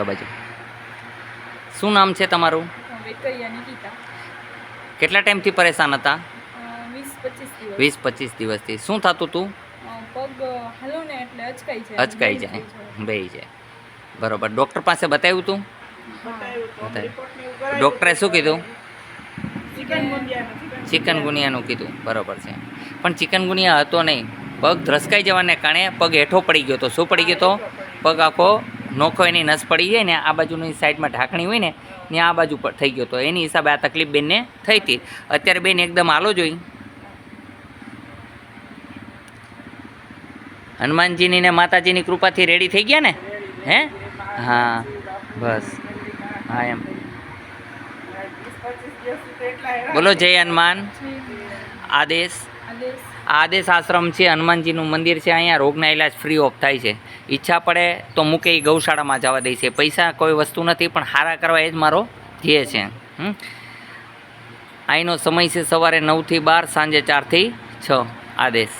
બાજુ શું નામ છે તમારું? વેકૈયા નિકિતા. કેટલા ટાઈમથી પરેશાન હતા? 20-25 દિવસ. 20-25 દિવસથી. શું થતું હતું? પગ હાલો ને એટલે અચકાઈ જાય. બેહી જાય. બરોબર. ડૉક્ટર પાસે બતાવ્યું હતું? બતાવ્યું. ડૉક્ટરે શું કીધું? ચિકનગુનિયાનું કીધું. બરોબર છે. પણ ચિકનગુનિયા હતો નહીં, પગ ધ્રસકાઈ જવાને કારણે પગ હેઠો પડી ગયો હતો. શું પડી ગયો હતો? પગ આખો નોખો એની નસ પડી જાય ને આ બાજુની સાઈડમાં ઢાંકણી હોય ને ત્યાં આ બાજુ પર થઈ ગયો હતો. એની હિસાબે આ તકલીફ બેનને થઈ હતી. અત્યારે બેન એકદમ હાલો જોઈ. હનુમાનજીની ને માતાજીની કૃપાથી રેડી થઈ ગયા ને? હે? હા બસ. હા એમ બોલો જય હનુમાન. આદેશ આશ્રમ છે, હનુમાનજીનું મંદિર છે. અહીંયા રોગના ઇલાજ ફ્રી ઓફ થાય છે. ઈચ્છા પડે તો મૂકે એ ગૌશાળામાં જવા દે છે. પૈસા કોઈ વસ્તુ નથી, પણ સારા કરવા એ જ મારો ધ્યેય છે. અહીંનો સમય છે સવારે 9 થી 12, સાંજે 4 થી 6. આદેશ.